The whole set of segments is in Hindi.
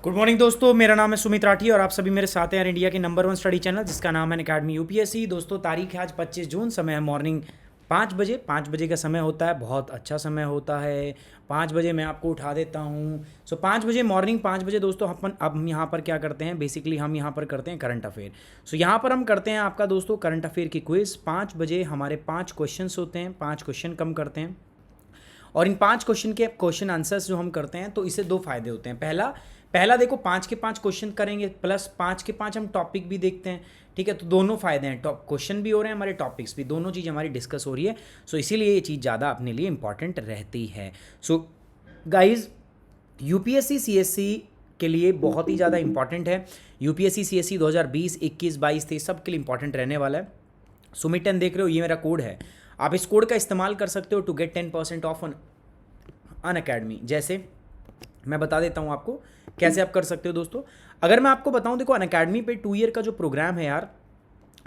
गुड मॉर्निंग दोस्तों, मेरा नाम है सुमित राठी और आप सभी मेरे साथ हैं यार इंडिया के नंबर 1 स्टडी चैनल जिसका नाम है अनअकैडमी यूपीएससी। दोस्तों तारीख है आज 25 जून, समय है मॉर्निंग 5 बजे। 5 बजे का समय होता है, बहुत अच्छा समय होता है। 5 बजे मैं आपको उठा देता हूँ। 5 बजे मॉर्निंग 5 बजे दोस्तों अब हम यहाँ पर क्या करते हैं, बेसिकली हम यहाँ पर करते हैं करंट अफेयर। यहाँ पर हम करते हैं आपका दोस्तों करंट अफेयर की क्विज़। 5 बजे हमारे 5 क्वेश्चन होते हैं, 5 क्वेश्चन कम करते हैं और इन 5 क्वेश्चन के क्वेश्चन आंसर्स जो हम करते हैं तो इससे 2 फायदे होते हैं। पहला देखो 5 के 5 क्वेश्चन करेंगे प्लस 5 के 5 हम टॉपिक भी देखते हैं। ठीक है, तो दोनों फायदे हैं, क्वेश्चन भी हो रहे हैं हमारे, टॉपिक्स भी, दोनों चीज़ हमारी डिस्कस हो रही है। इसीलिए ये चीज़ ज़्यादा अपने लिए इंपॉर्टेंट रहती है। गाइज यूपीएससी सीएससी के लिए बहुत ही ज़्यादा इंपॉर्टेंट है। यूपीएससी सीएससी 2020, 21, 22, 23 सब के लिए इंपॉर्टेंट रहने वाला है। सुमित 10 देख रहे हो, ये मेरा कोड है। आप इस कोड का इस्तेमाल कर सकते हो to get 10% off on Unacademy. जैसे मैं बता देता हूँ आपको कैसे आप कर सकते हो दोस्तों। अगर मैं आपको बताऊँ, देखो अनअकैडमी पे 2 ईयर का जो प्रोग्राम है यार,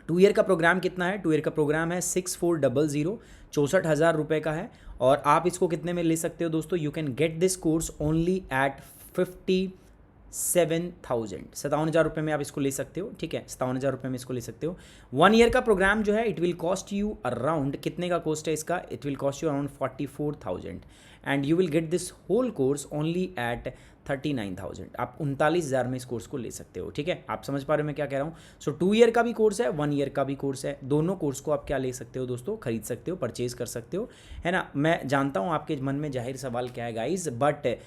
2 ईयर का प्रोग्राम कितना है? 2 ईयर का प्रोग्राम है 6400, 64,000 रुपये का है। और आप इसको कितने में ले सकते हो दोस्तों? You can get this course only at 57,000 रुपये में आप इसको ले सकते हो। ठीक है, 57,000 रुपये में इसको ले सकते हो। 1 ईयर का प्रोग्राम जो है it will cost you around, कितने का कॉस्ट है इसका? It will cost you around 44,000 and you will get this whole course only at 39,000। आप 39,000 में इस कोर्स को ले सकते हो। ठीक है, आप समझ पा रहे हो मैं क्या कह रहा हूँ। 2 ईयर का भी कोर्स है, 1 ईयर का भी कोर्स है। दोनों कोर्स को आप क्या ले सकते हो दोस्तों? खरीद सकते हो, परचेज कर सकते हो, है ना। मैं जानता हूँ आपके मन में जाहिर सवाल क्या है गाइज, बट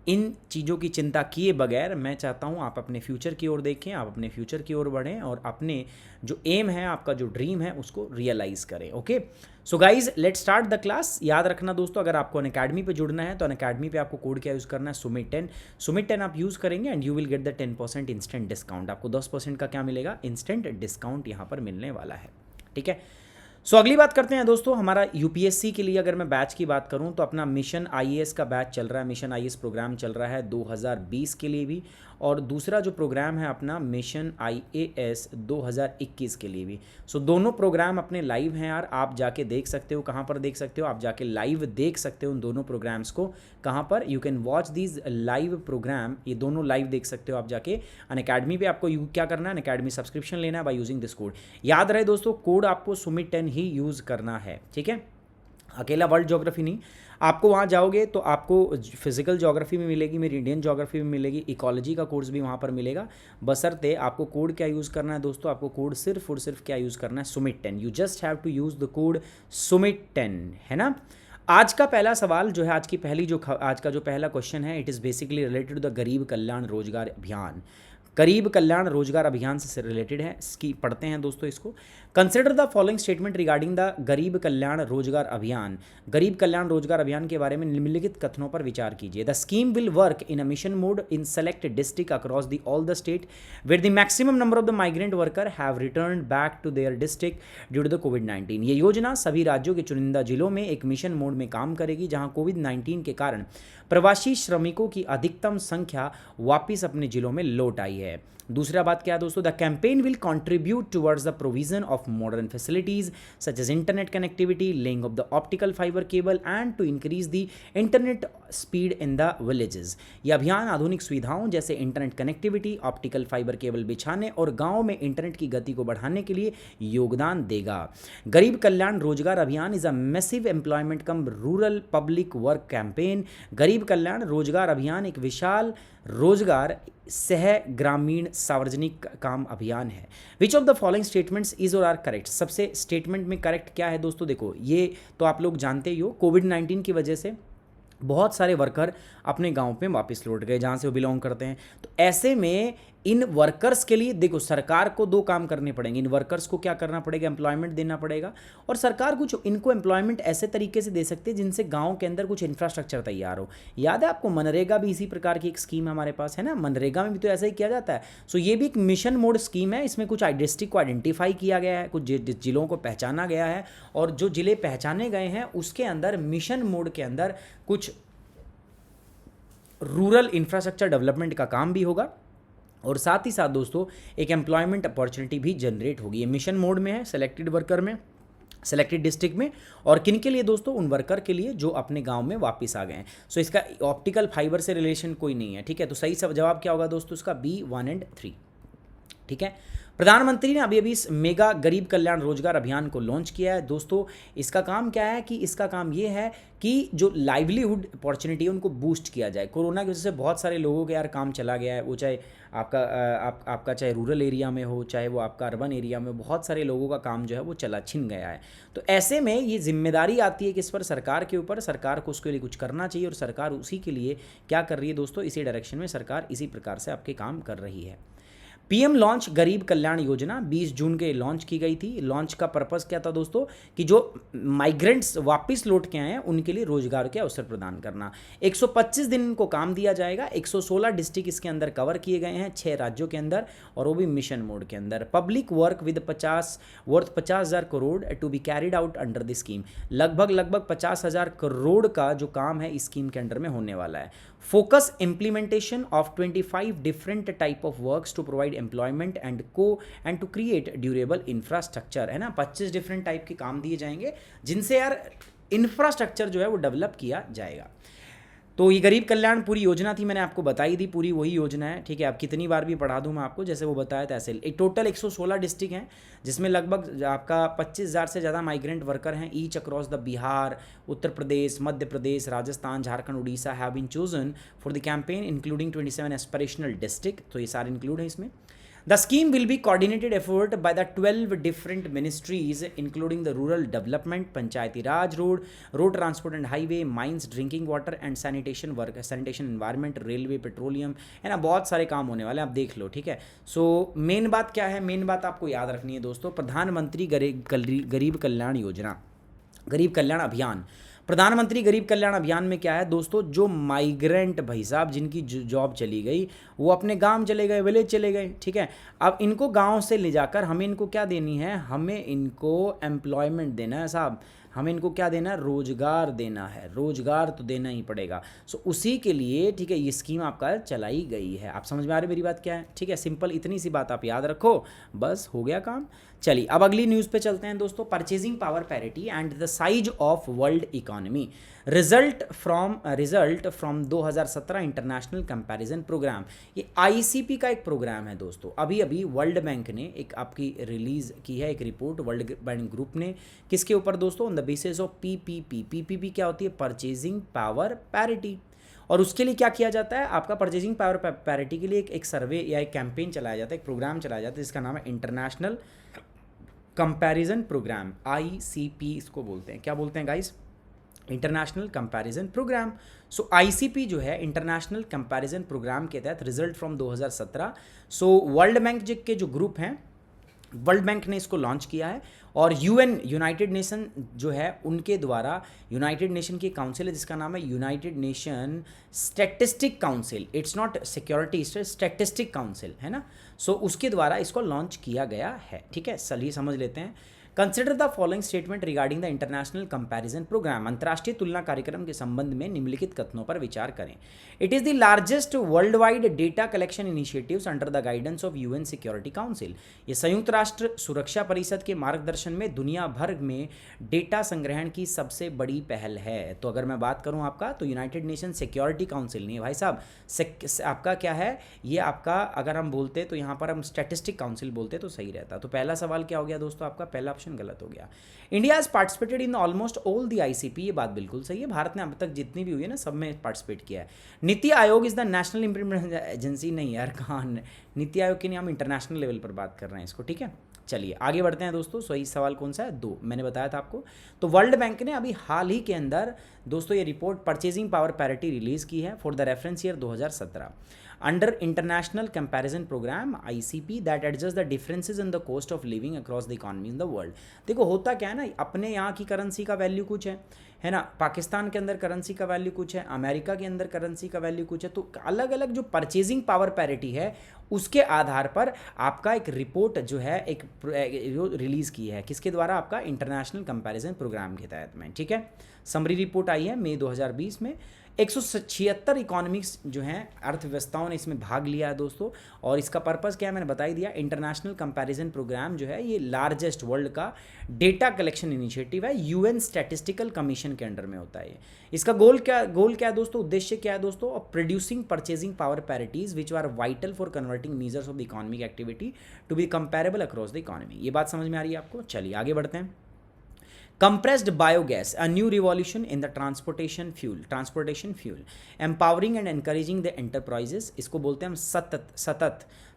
इन चीज़ों की चिंता किए बगैर मैं चाहता हूँ आप अपने फ्यूचर की ओर देखें, आप अपने फ्यूचर की ओर बढ़ें और अपने जो एम है, आपका जो ड्रीम है, उसको रियलाइज़ करें। Okay, so guys let's start the class. याद रखना दोस्तों, अगर आपको अनअकैडमी पे जुड़ना है तो अनअकैडमी पे आपको कोड क्या यूज़ करना है? सुमित 10। सुमित 10 आप यूज़ करेंगे and you will get the 10% instant discount. आपको 10% का क्या मिलेगा? इंस्टेंट डिस्काउंट यहाँ पर मिलने वाला है। ठीक है, अगली बात करते हैं दोस्तों। हमारा यूपीएससी के लिए अगर मैं बैच की बात करूं तो अपना मिशन आईएएस का बैच चल रहा है। मिशन आईएएस प्रोग्राम चल रहा है 2020 के लिए भी, और दूसरा जो प्रोग्राम है अपना मिशन आईएएस 2021 के लिए भी। दोनों प्रोग्राम अपने लाइव हैं यार, आप जाके देख सकते हो। कहाँ पर देख सकते हो? आप जाके लाइव देख सकते हो उन दोनों प्रोग्राम्स को। कहाँ पर? You can watch these live programme, ये दोनों लाइव देख सकते हो आप जाके अनअकैडमी पे। आपको क्या करना है? अनअकैडमी सब्सक्रिप्शन लेना है बाय यूजिंग दिस कोड। याद रहे दोस्तों, कोड आपको सुमित 10 ही यूज़ करना है। ठीक है, अकेला वर्ल्ड ज्योग्राफी नहीं, आपको वहाँ जाओगे तो आपको फिजिकल ज्योग्राफी में मिलेगी, मेरी इंडियन ज्योग्राफी में मिलेगी, इकोलॉजी का कोर्स भी वहाँ पर मिलेगा। बशर्ते आपको कोड क्या यूज़ करना है दोस्तों? आपको कोड सिर्फ और सिर्फ क्या यूज़ करना है? Sumit 10। You just have to use the code Sumit 10, है ना। आज का पहला सवाल जो है, आज का जो पहला क्वेश्चन है, it is basically related to the Garib Kalyan रोजगार अभियान। गरीब कल्याण रोजगार अभियान से रिलेटेड है, इसकी पढ़ते हैं दोस्तों इसको। Consider the following statement regarding the Garib Kalyan रोजगार अभियान। गरीब कल्याण रोजगार अभियान के बारे में निम्नलिखित कथनों पर विचार कीजिए। The scheme will work in a mission mode in select district across the all the state where the maximum number of the migrant worker have return back to their district due to the COVID. ये योजना सभी राज्यों के चुनिंदा जिलों में एक मिशन मोड में काम करेगी जहां कोविड-19 के कारण प्रवासी श्रमिकों की अधिकतम संख्या वापिस अपने जिलों में लौट आई है। दूसरा बात क्या है दोस्तों? The campaign will contribute towards the provision of modern facilities such as internet connectivity, laying of the optical fibre cable and to increase the internet speed in the villages. यह अभियान आधुनिक सुविधाओं जैसे internet connectivity, optical fibre cable बिछाने और गाँव में इंटरनेट की गति को बढ़ाने के लिए योगदान देगा। गरीब कल्याण रोजगार अभियान is a massive employment come rural public work campaign. गरीब कल्याण रोजगार अभियान एक विशाल रोजगार सह ग्रामीण सार्वजनिक काम अभियान है। विच of the following statements is और आर करेक्ट? सबसे स्टेटमेंट में करेक्ट क्या है दोस्तों? देखो, ये तो आप लोग जानते ही हो, कोविड-19 की वजह से बहुत सारे वर्कर अपने गांव पे वापस लौट गए जहाँ से वो बिलोंग करते हैं। तो ऐसे में इन वर्कर्स के लिए देखो, सरकार को 2 काम करने पड़ेंगे। इन वर्कर्स को क्या करना पड़ेगा? एम्प्लॉयमेंट देना पड़ेगा। और सरकार कुछ इनको एम्प्लॉयमेंट ऐसे तरीके से दे सकती है जिनसे गांव के अंदर कुछ इंफ्रास्ट्रक्चर तैयार हो। याद है आपको, मनरेगा भी इसी प्रकार की एक स्कीम हमारे पास है ना। मनरेगा में भी तो ऐसा ही किया जाता है। ये भी एक मिशन मोड स्कीम है। इसमें कुछ डिस्ट्रिक्ट को आइडेंटिफाई किया गया है, कुछ जिलों को पहचाना गया है, और जो जिले पहचाने गए हैं उसके अंदर मिशन मोड के अंदर कुछ रूरल इंफ्रास्ट्रक्चर डेवलपमेंट का काम भी होगा, और साथ ही साथ दोस्तों एक एम्प्लॉयमेंट अपॉर्चुनिटी भी जनरेट होगी। ये मिशन मोड में है, सेलेक्टेड वर्कर में सेलेक्टेड डिस्ट्रिक्ट में, और किन के लिए दोस्तों, उन वर्कर के लिए जो अपने गांव में वापस आ गए हैं। सो इसका ऑप्टिकल फाइबर से रिलेशन कोई नहीं है, ठीक है। तो सही सब जवाब क्या होगा दोस्तों इसका, बी 1 और 3, ठीक है। प्रधानमंत्री ने अभी अभी इस मेगा गरीब कल्याण रोजगार अभियान को लॉन्च किया है दोस्तों। इसका काम क्या है कि इसका काम ये है कि जो लाइवलीहुड अपॉर्चुनिटी है उनको बूस्ट किया जाए। कोरोना की वजह से बहुत सारे लोगों के यार काम चला गया है, वो चाहे आपका चाहे रूरल एरिया में हो, चाहे वो आपका अर्बन एरिया में, बहुत सारे लोगों का काम जो है वो चला छिन गया है। तो ऐसे में ये जिम्मेदारी आती है कि इस पर सरकार के ऊपर, सरकार को उसके लिए कुछ करना चाहिए, और सरकार उसी के लिए क्या कर रही है दोस्तों, इसी डायरेक्शन में सरकार इसी प्रकार से आपके काम कर रही है। पीएम लॉन्च गरीब कल्याण योजना 20 जून के लॉन्च की गई थी। लॉन्च का पर्पस क्या था दोस्तों, कि जो माइग्रेंट्स वापस लौट के आए हैं उनके लिए रोजगार के अवसर प्रदान करना। 125 दिन इनको काम दिया जाएगा। 116 डिस्ट्रिक्ट इसके अंदर कवर किए गए हैं 6 राज्यों के अंदर, और वो भी मिशन मोड के अंदर। Public work with 50,000 crore to be carried out under the scheme. लगभग 50,000 करोड़ का जो काम है इस स्कीम के अंडर में होने वाला है। Focus implementation of 25 different type of works to provide employment and to create durable infrastructure, है ना। 25 डिफरेंट टाइप के काम दिए जाएंगे जिनसे यार इंफ्रास्ट्रक्चर जो है वो डेवलप किया जाएगा। तो ये गरीब कल्याण पूरी योजना थी, मैंने आपको बताई थी, पूरी वही योजना है, ठीक है। अब कितनी बार भी पढ़ा दूं मैं आपको, जैसे वो बताया था ऐसे। एक टोटल 116 डिस्ट्रिक्ट हैं जिसमें लगभग आपका 25,000 से ज़्यादा माइग्रेंट वर्कर हैं each across the Bihar, Uttar Pradesh, Madhya Pradesh, Rajasthan, Jharkhand, Odisha have been chosen for the campaign including 27 aspirational district. तो ये सारे इंक्लूड है इसमें। The scheme will be coordinated effort by the 12 different ministries including the rural development, Panchayati Raj, road transport and highway, mines, drinking water and sanitation work, sanitation environment, railway, petroleum, है ना। बहुत सारे काम होने वाले हैं, आप देख लो, ठीक है। सो मेन बात क्या है, मेन बात आपको याद रखनी है दोस्तों, प्रधानमंत्री गरीब कल्याण योजना, गरीब कल्याण अभियान। प्रधानमंत्री गरीब कल्याण अभियान में क्या है दोस्तों, जो माइग्रेंट भाई साहब जिनकी जॉब चली गई वो अपने गांव चले गए, विलेज चले गए, ठीक है। अब इनको गांव से ले जाकर हमें इनको क्या देनी है, हमें इनको एम्प्लॉयमेंट देना है साहब, हमें इनको क्या देना है, रोजगार देना है। रोजगार तो देना ही पड़ेगा। सो उसी के लिए, ठीक है, ये स्कीम आपका चलाई गई है। आप समझ में आ रही मेरी बात क्या है, ठीक है। सिंपल इतनी सी बात आप याद रखो, बस हो गया काम। चलिए अब अगली न्यूज़ पे चलते हैं दोस्तों। Purchasing power parity and the size of world economy, result from 2017 international comparison programme. ये आईसीपी का एक प्रोग्राम है दोस्तों। अभी अभी वर्ल्ड बैंक ने एक आपकी रिलीज की है एक रिपोर्ट, वर्ल्ड बैंक ग्रुप ने, किसके ऊपर दोस्तों, on the basis of PPP. PPP क्या होती है, परचेजिंग पावर पैरिटी। और उसके लिए क्या किया जाता है, आपका परचेजिंग पावर पैरिटी के लिए एक सर्वे या एक कैंपेन चलाया जाता है, एक प्रोग्राम चलाया जाता है जिसका नाम है इंटरनेशनल कंपैरिजन प्रोग्राम, आईसीपी इसको बोलते हैं। क्या बोलते हैं गाइस, इंटरनेशनल कंपैरिजन प्रोग्राम। सो आईसीपी जो है इंटरनेशनल कंपैरिजन प्रोग्राम के तहत result from 2017। So world bank के जो ग्रुप हैं, वर्ल्ड बैंक ने इसको लॉन्च किया है, और यूएन यूनाइटेड नेशन जो है उनके द्वारा, यूनाइटेड नेशन की काउंसिल है जिसका नाम है United nation statistic council, it's not security, statistic council, है ना। सो उसके द्वारा इसको लॉन्च किया गया है, ठीक है। चलिए समझ लेते हैं। Consider the following statement regarding the international comparison programme. अंतर्राष्ट्रीय तुलना कार्यक्रम के संबंध में निम्नलिखित कथनों पर विचार करें। It is the largest world wide data collection initiatives under the guidance of UN security council. ये संयुक्त राष्ट्र सुरक्षा परिषद के मार्गदर्शन में दुनिया भर में डेटा संग्रहण की सबसे बड़ी पहल है। तो अगर मैं बात करूं आपका, तो यूनाइटेड नेशन सिक्योरिटी काउंसिल नहीं है भाई साहब, आपका क्या है ये आपका, अगर हम बोलते तो यहाँ पर हम स्टैटिस्टिक काउंसिल बोलते तो सही रहता। तो पहला सवाल क्या हो गया दोस्तों, आपका पहला ऑप्शन गलत हो गया। India has participated in almost all the ICP, ये बात बिल्कुल सही है। भारत ने अब तक जितनी भी हुई है ना, सब में पार्टिसिपेट किया है। NITI Aayog is the national implementation agency, नहीं यार कहाँ, नीति आयोग की नहीं, हम इंटरनेशनल लेवल पर बात कर रहे हैं इसको, ठीक है। चलिए आगे बढ़ते हैं दोस्तों। सही सवाल कौन सा है, 2 मैंने बताया था आपको। तो वर्ल्ड बैंक ने अभी हाल ही के अंदर दोस्तों ये report purchasing power parity release की है for the reference year 2017 under international comparison programme ICP that adjust the differences in the cost of living across the economy in the world. देखो होता क्या है ना, अपने यहाँ की करेंसी का वैल्यू कुछ है ना, पाकिस्तान के अंदर करेंसी का वैल्यू कुछ है, अमेरिका के अंदर करेंसी का वैल्यू कुछ है। तो अलग अलग जो परचेजिंग पावर पैरिटी है उसके आधार पर आपका एक रिपोर्ट जो है एक रिलीज़ की है, किसके द्वारा, आपका इंटरनेशनल कंपैरिजन प्रोग्राम के तहत में, ठीक है। समरी रिपोर्ट आई है मई 2020 में। 176 इकोनॉमिक्स जो हैं अर्थव्यवस्थाओं ने इसमें भाग लिया है दोस्तों। और इसका पर्पस क्या है मैंने बता ही दिया। इंटरनेशनल कंपैरिजन प्रोग्राम जो है ये लार्जेस्ट वर्ल्ड का डेटा कलेक्शन इनिशिएटिव है, यूएन स्टैटिस्टिकल कमीशन के अंडर में होता है ये। इसका गोल क्या है दोस्तों, उद्देश्य क्या है दोस्तों, of producing purchasing power parities which are vital for converting measures of the economic activity to be comparable across the economy. ये बात समझ में आ रही है आपको? चलिए आगे बढ़ते हैं। Compressed biogas, a new revolution in the transportation fuel, empowering and encouraging the enterprises। इसको बोलते हैं हम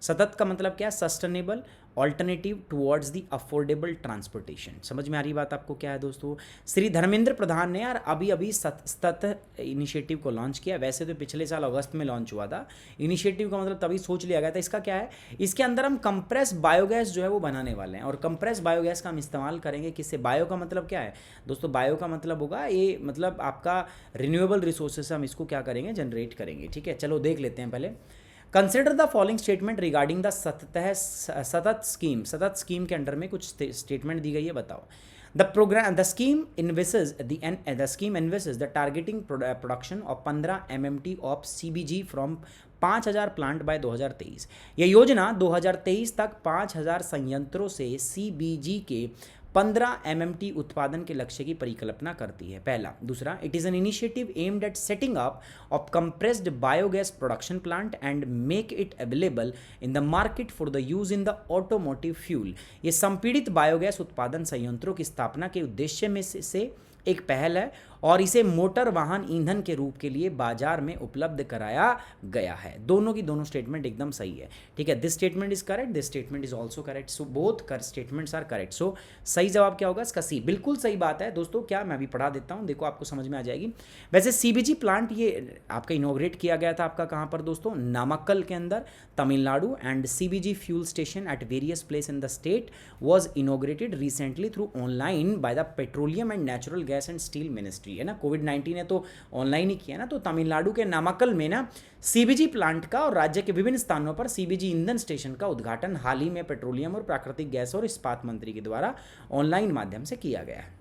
सतत का मतलब क्या है? Sustainable alternative towards the affordable transportation. समझ में आ रही बात आपको क्या है दोस्तों? श्री धर्मेंद्र प्रधान ने यार अभी सतत इनिशिएटिव को लॉन्च किया। वैसे तो पिछले साल अगस्त में लॉन्च हुआ था इनिशिएटिव का, मतलब तभी सोच लिया गया था। इसका क्या है? इसके अंदर हम कंप्रेस बायोगैस जो है वो बनाने वाले हैं। और कंप्रेस बायोगैस का हम इस्तेमाल करेंगे किससे? बायो का मतलब क्या है दोस्तों? बायो का मतलब होगा ये, मतलब आपका रिन्यूएबल रिसोर्सेज से हम इसको क्या करेंगे? जनरेट करेंगे। ठीक है, चलो देख लेते हैं पहले। Consider the following statement regarding the सतत स्कीम के अंडर में कुछ स्टेटमेंट दी गई है, बताओ। The scheme envisages the targeting production of 15 MMT of CBG from 5000 plant by 2023। यह योजना 2023 तक 5000 संयंत्रों से CBG के 15 MMT उत्पादन के लक्ष्य की परिकल्पना करती है। पहला। दूसरा, it is an initiative aimed at setting up of compressed biogas production plant and make it available in the market for the use in the automotive fuel. ये संपीड़ित बायोगैस उत्पादन संयंत्रों की स्थापना के उद्देश्य में से एक पहल है और इसे मोटर वाहन ईंधन के रूप के लिए बाजार में उपलब्ध कराया गया है। दोनों की दोनों स्टेटमेंट एकदम सही है। ठीक है, this statement is correct, this statement is also correct, so both statements are correct. So सही जवाब क्या होगा इसका? सी। बिल्कुल सही बात है दोस्तों। क्या मैं अभी पढ़ा देता हूँ, देखो आपको समझ में आ जाएगी। वैसे CBG प्लांट ये आपका इनोग्रेट किया गया था आपका कहाँ पर दोस्तों? नामक्कल के अंदर, Tamil Nadu. And CBG fuel station at various place in the state was inaugurated recently through online by the petroleum and natural gas and steel ministry, है ना। कोविड-19 ने तो ऑनलाइन ही किया ना। तो तमिलनाडु के नामक्कल में ना CBG प्लांट का और राज्य के विभिन्न स्थानों पर CBG ईंधन स्टेशन का उद्घाटन हाल ही में पेट्रोलियम और प्राकृतिक गैस और इस्पात मंत्री के द्वारा ऑनलाइन माध्यम से किया गया है।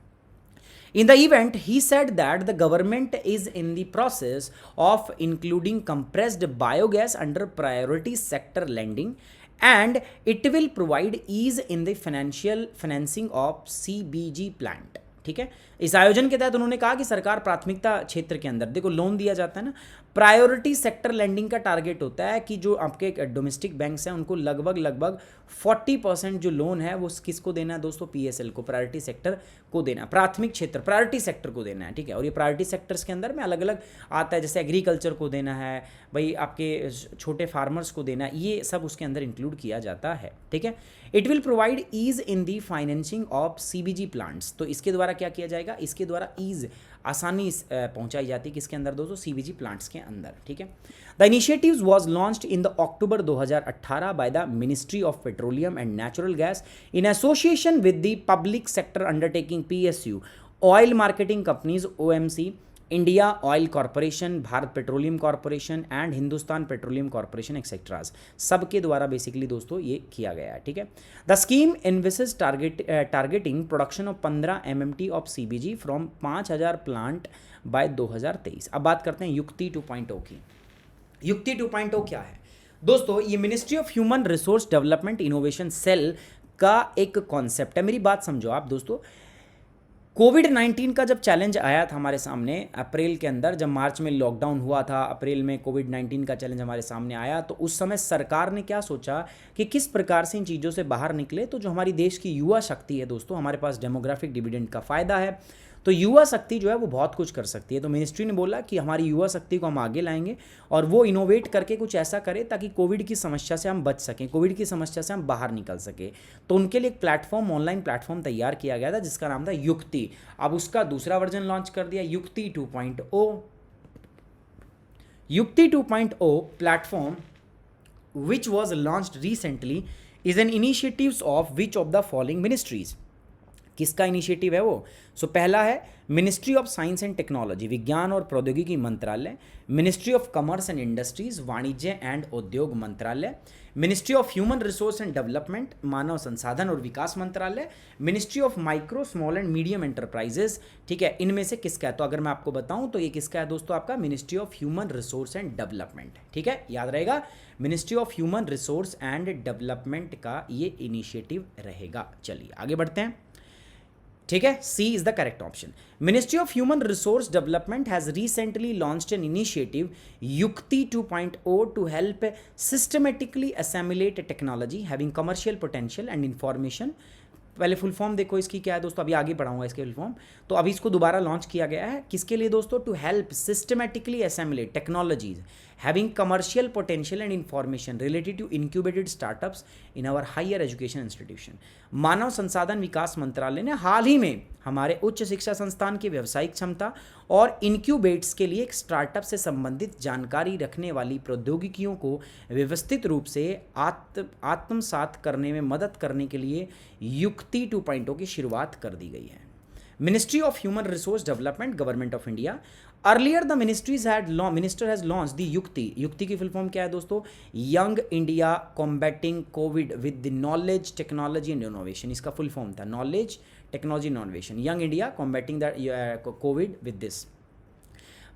In the event, he said that the government is in the process of including compressed biogas under priority sector lending and it will provide ease in the financing of CBG plant। ठीक है, इस आयोजन के तहत उन्होंने कहा कि सरकार प्राथमिकता क्षेत्र के अंदर, देखो लोन दिया जाता है ना, प्रायोरिटी सेक्टर लैंडिंग का टारगेट होता है कि जो आपके डोमेस्टिक बैंक्स हैं उनको लगभग 40% जो लोन है वो किसको देना है दोस्तों? PSL को, प्रायोरिटी सेक्टर को देना, प्राथमिक क्षेत्र प्रायोरिटी सेक्टर को देना है। ठीक है, और ये प्रायोरिटी सेक्टर्स के अंदर में अलग अलग आता है, जैसे एग्रीकल्चर को देना है भाई, आपके छोटे फार्मर्स को देना, ये सब उसके अंदर इंक्लूड किया जाता है। ठीक है, it will provide ease in the financing of CBG plants. तो इसके द्वारा क्या किया जाएगा? इसके द्वारा ईज, आसानी पहुंचाई जाती है किसके अंदर दोस्तों? CBG प्लांट्स के अंदर। ठीक है, the initiatives was launched in the October 2018 by the ministry of petroleum and natural gas in association with the public sector undertaking PSU, oil marketing companies OMC, India oil corporation, Bharat petroleum corporation and Hindustan petroleum corporation etceteras, सबके द्वारा बेसिकली दोस्तों ये किया गया है। ठीक है, the scheme envisages targeting production of 15 MMT of CBG from 5000 plant by 2023। अब बात करते हैं युक्ति 2.0 की। युक्ति 2.0 क्या है दोस्तों? ये ministry of human resource development innovation cell का एक कॉन्सेप्ट है। मेरी बात समझो आप दोस्तों, कोविड-19 का जब चैलेंज आया था हमारे सामने अप्रैल के अंदर, जब मार्च में लॉकडाउन हुआ था, अप्रैल में कोविड-19 का चैलेंज हमारे सामने आया, तो उस समय सरकार ने क्या सोचा कि किस प्रकार से इन चीज़ों से बाहर निकले। तो जो हमारी देश की युवा शक्ति है दोस्तों, हमारे पास डेमोग्राफिक डिविडेंड का फ़ायदा है, तो युवा शक्ति जो है वो बहुत कुछ कर सकती है। तो मिनिस्ट्री ने बोला कि हमारी युवा शक्ति को हम आगे लाएंगे और वो इनोवेट करके कुछ ऐसा करे ताकि कोविड की समस्या से हम बच सकें, कोविड की समस्या से हम बाहर निकल सके। तो उनके लिए एक प्लेटफॉर्म, ऑनलाइन प्लेटफॉर्म तैयार किया गया था जिसका नाम था युक्ति। अब उसका दूसरा वर्जन लॉन्च कर दिया, युक्ति 2.0। युक्ति 2.0 platform which was launched recently is an initiatives of which of the following ministries. किसका इनिशिएटिव है वो? सो पहला है ministry of science and technology, विज्ञान और प्रौद्योगिकी मंत्रालय, ministry of commerce and industries, वाणिज्य एंड उद्योग मंत्रालय, ministry of human resource and development, मानव संसाधन और विकास मंत्रालय, ministry of micro small and medium enterprises. ठीक है, इनमें से किसका है? तो अगर मैं आपको बताऊं तो ये किसका है दोस्तों? आपका ministry of human resource and development. ठीक है, याद रहेगा, ministry of human resource and development का ये इनिशिएटिव रहेगा। चलिए आगे बढ़ते हैं। ठीक है, C is the correct option. Ministry of human resource development has recently launched an initiative युक्ति 2.0 to help systematically assimilate technology having commercial potential and information. पहले फुल फॉर्म देखो इसकी क्या है दोस्तों, अभी आगे पढ़ाऊंगा इसके फुल फॉर्म। तो अभी इसको दोबारा लॉन्च किया गया है, किसके लिए दोस्तों? To help systematically assimilate technologies having commercial potential and information related to incubated startups in our higher education institution. मानव संसाधन विकास मंत्रालय ने हाल ही में हमारे उच्च शिक्षा संस्थान की व्यावसायिक क्षमता और इंक्यूबेट्स के लिए एक स्टार्टअप से संबंधित जानकारी रखने वाली प्रौद्योगिकियों को व्यवस्थित रूप से आत्मसात करने में मदद करने के लिए युक्ति 2.0 की शुरुआत कर दी गई है। Ministry of human resource development, government of India. Earlier the minister has launch the युक्ति। युक्ति की फुल फॉर्म क्या है दोस्तों? Young India combating Covid with the knowledge technology and innovation. इसका फुल फॉर्म था knowledge technology innovation, young India combating the Covid with this.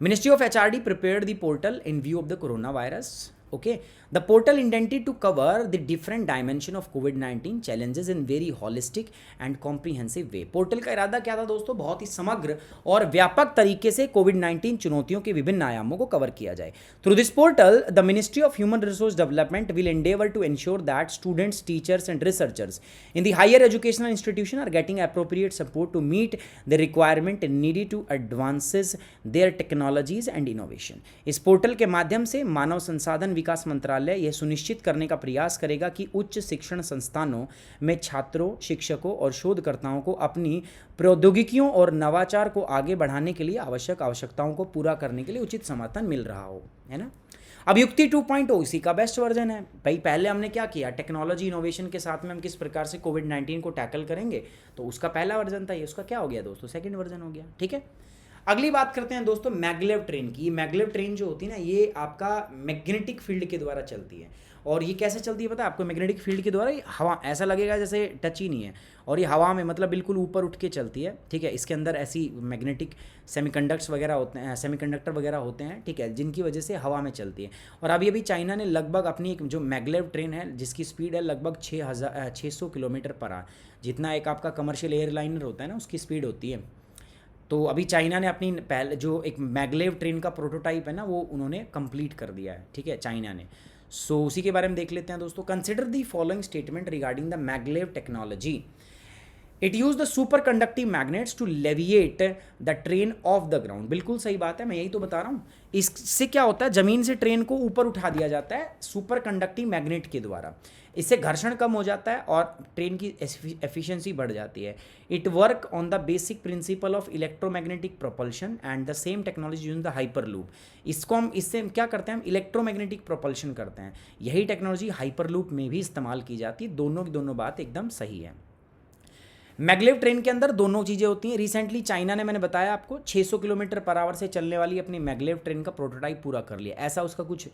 Ministry of HRD prepared the portal in view of the coronavirus. Okay, the portal intended to cover the different dimension of COVID-19 challenges in very holistic and comprehensive way. Portal का इरादा क्या था दोस्तों? बहुत ही समग्र और व्यापक तरीके से कोविड-19 चुनौतियों के विभिन्न आयामों को कवर किया जाए। Through this portal, the Ministry of Human Resource Development will endeavor to ensure that students, teachers and researchers in the higher educational institution are getting appropriate support to meet the requirement needed to advances their technologies and innovation. इस पोर्टल के माध्यम से मानव संसाधन विकास मंत्रालय यह सुनिश्चित करने का प्रयास करेगा कि उच्च शिक्षण संस्थानों में छात्रों, शिक्षकों और शोधकर्ताओं को अपनी प्रौद्योगिकियों और नवाचार को आगे बढ़ाने के लिए आवश्यक आवश्यकताओं को पूरा करने के लिए उचित समर्थन मिल रहा हो, है ना। अब युक्ति 2.0 इसी का बेस्ट वर्जन है भाई। पहले हमने क्या किया, टेक्नोलॉजी इनोवेशन के साथ में हम किस प्रकार से कोविड-19 को टैकल करेंगे, तो उसका पहला वर्जन था ये, उसका क्या हो गया दोस्तों? सेकंड वर्जन हो गया। ठीक है, अगली बात करते हैं दोस्तों मैग्लेव ट्रेन की। मैग्लेव ट्रेन जो होती है ना, ये आपका मैग्नेटिक फील्ड के द्वारा चलती है। और ये कैसे चलती है पता है आपको? मैग्नेटिक फील्ड के द्वारा हवा, ऐसा लगेगा जैसे टच ही नहीं है, और ये हवा में मतलब बिल्कुल ऊपर उठ के चलती है। ठीक है, इसके अंदर ऐसी मैग्नेटिक सेमीकंडक्टर वगैरह होते हैं, ठीक है, जिनकी वजह से हवा में चलती है। और अभी चाइना ने लगभग अपनी एक जो मैग्लेव ट्रेन है जिसकी स्पीड है लगभग 600 किलोमीटर पर आवर, जितना एक आपका कमर्शियल एयरलाइनर होता है ना उसकी स्पीड होती है। तो अभी चाइना ने अपनी पहले जो एक मैग्लेव ट्रेन का प्रोटोटाइप है ना वो उन्होंने कंप्लीट कर दिया है। ठीक है, चाइना ने। सो उसी के बारे में देख लेते हैं दोस्तों। Consider the following statement regarding the maglev technology. It use the super conductive magnets to levitate the train of the ground. बिल्कुल सही बात है, मैं यही तो बता रहा हूँ। इससे क्या होता है, जमीन से ट्रेन को ऊपर उठा दिया जाता है सुपर कंडक्टिव मैग्नेट के द्वारा। इससे घर्षण कम हो जाता है और ट्रेन की एफिशिएंसी बढ़ जाती है। It work on the basic principle of electromagnetic propulsion and the same technology use the hyper loop. इसको हम इससे क्या करते हैं, हम इलेक्ट्रोमैग्नेटिक प्रोपल्शन करते हैं। यही टेक्नोलॉजी हाइपर लूप में भी इस्तेमाल की जाती है। दोनों की दोनों बात एकदम सही है। मैग्लेव ट्रेन के अंदर दोनों चीज़ें होती हैं। रिसेंटली चाइना ने, मैंने बताया आपको, 600 किलोमीटर पर आवर से चलने वाली अपनी मैग्लेव ट्रेन का प्रोटोटाइप पूरा कर लिया। ऐसा उसका कुछ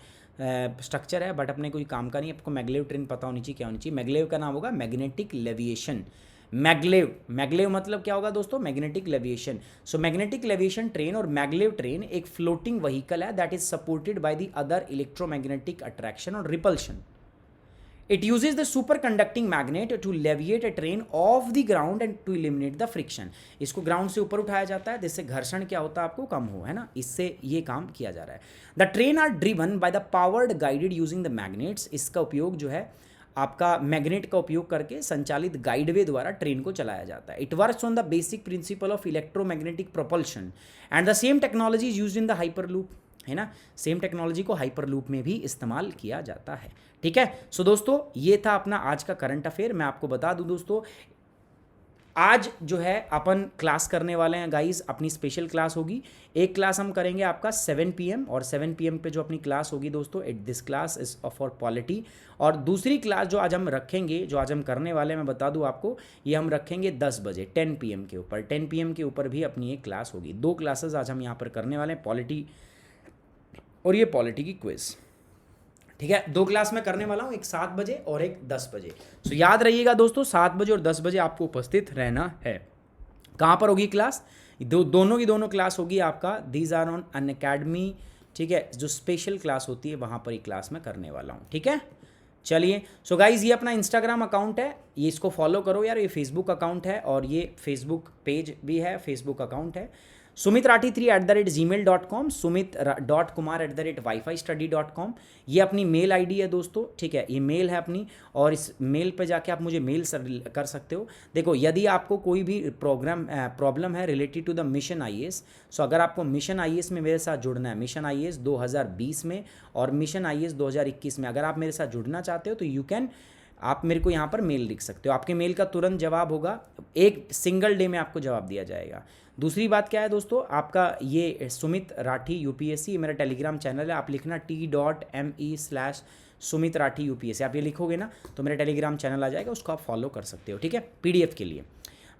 स्ट्रक्चर है, बट अपने कोई काम का नहीं। आपको मैग्लेव ट्रेन पता होनी चाहिए क्या होनी चाहिए। मैग्लेव का नाम होगा मैग्नेटिक लेविएशन। मैग्लेव मतलब क्या होगा दोस्तों? मैग्नेटिक लेविएशन। सो मैग्नेटिक लेविएशन ट्रेन और मैग्लेव ट्रेन एक फ्लोटिंग व्हीकल है that is supported by the other electromagnetic attraction और repulsion. It uses the superconducting magnet to leviate a train off the ground and to eliminate the friction. इसको ग्राउंड से ऊपर उठाया जाता है जिससे घर्षण क्या होता है आपको कम हो, है ना। इससे ये काम किया जा रहा है। The train are driven by the powered guided using the magnets. इसका उपयोग जो है आपका मैग्नेट का उपयोग करके संचालित गाइडवे द्वारा ट्रेन को चलाया जाता है। It works on the basic principle of electromagnetic propulsion and the same technology is used in the hyper loop, है ना। सेम टेक्नोलॉजी को हाइपर लूप में भी इस्तेमाल किया जाता है। ठीक है, सो दोस्तों ये था अपना आज का करंट अफेयर। मैं आपको बता दूं दोस्तों, आज जो है अपन क्लास करने वाले हैं गाइस, अपनी स्पेशल क्लास होगी। एक क्लास हम करेंगे आपका 7 PM, और 7 PM पे जो अपनी क्लास होगी दोस्तों, this class is for polity. और दूसरी क्लास जो आज हम रखेंगे, जो आज हम करने वाले हैं, मैं बता दूं आपको, ये हम रखेंगे 10 बजे 10 PM के ऊपर। 10 PM के ऊपर भी अपनी एक क्लास होगी। 2 क्लासेस आज हम यहाँ पर करने वाले हैं, पॉलिटी और ये पॉलिटी की क्विज। ठीक है, 2 क्लास में करने वाला हूँ, एक 7 बजे और एक 10 बजे। सो याद रहिएगा दोस्तों, 7 बजे और 10 बजे आपको उपस्थित रहना है। कहाँ पर होगी क्लास? दोनों की दोनों क्लास होगी आपका दीज आर ऑन अनअकैडमी। ठीक है, जो स्पेशल क्लास होती है वहाँ पर ही क्लास में करने वाला हूँ। ठीक है, चलिए। सो गाइज, ये अपना इंस्टाग्राम अकाउंट है, ये इसको फॉलो करो यार। ये फेसबुक अकाउंट है और ये फेसबुक पेज भी है, फेसबुक अकाउंट है। sumitrathi3@gmail.com, sumit.kumar@wifistudy.com, ये अपनी मेल आईडी है दोस्तों। ठीक है, ये मेल है अपनी, और इस मेल पे जाके आप मुझे मेल कर सकते हो। देखो, यदि आपको कोई भी प्रॉब्लम है related to the mission IAS, so अगर आपको मिशन IAS में मेरे साथ जुड़ना है, मिशन IAS 2020 में और मिशन IAS 2021 में अगर आप मेरे साथ जुड़ना चाहते हो, तो आप मेरे को यहाँ पर मेल लिख सकते हो। आपके मेल का तुरंत जवाब होगा, एक सिंगल डे में आपको जवाब दिया जाएगा। दूसरी बात क्या है दोस्तों, आपका ये सुमित राठी UPSC मेरा टेलीग्राम चैनल है। आप लिखना t.me/सुमित राठी UPSC, आप ये लिखोगे ना तो मेरा टेलीग्राम चैनल आ जाएगा, उसको आप फॉलो कर सकते हो। ठीक है, PDF के लिए।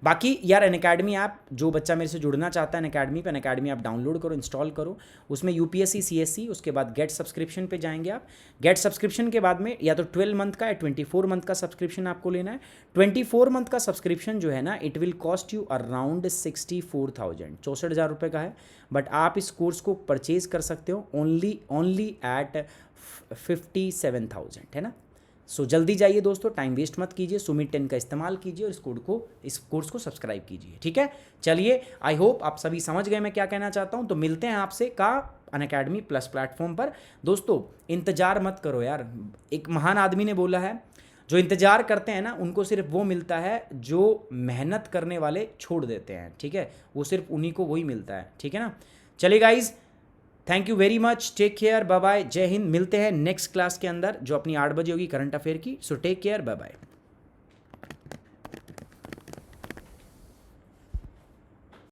बाकी यार, अनअकैडमी ऐप, जो बच्चा मेरे से जुड़ना चाहता है अनअकैडमी पे, अनअकैडमी ऐप डाउनलोड करो, इंस्टॉल करो। उसमें UPSC CSC, उसके बाद गेट सब्सक्रिप्शन पे जाएंगे आप। गेट सब्सक्रिप्शन के बाद में या तो 12 मंथ का या 24 मंथ का सब्सक्रिप्शन आपको लेना है। 24 मंथ का सब्सक्रिप्शन जो है ना, it will cost you around 64,000, 64,000 रुपये का है। बट आप इस कोर्स को परचेज कर सकते हो ओनली एट 57,000, है ना। सो जल्दी जाइए दोस्तों, टाइम वेस्ट मत कीजिए, सुमित 10 का इस्तेमाल कीजिए और इस कोर्स को सब्सक्राइब कीजिए। ठीक है, चलिए, आई होप आप सभी समझ गए मैं क्या कहना चाहता हूँ। तो मिलते हैं आपसे अनअकैडमी प्लस प्लेटफॉर्म पर। दोस्तों, इंतजार मत करो यार। एक महान आदमी ने बोला है, जो इंतजार करते हैं ना, उनको सिर्फ वो मिलता है जो मेहनत करने वाले छोड़ देते हैं। ठीक है, वो सिर्फ उन्हीं को वही मिलता है। ठीक है ना। चलिए guys, thank you very much, take care, bye bye, जय हिंद। मिलते हैं नेक्स्ट क्लास के अंदर, जो अपनी 8 बजे होगी करंट अफेयर की। So take care, bye bye.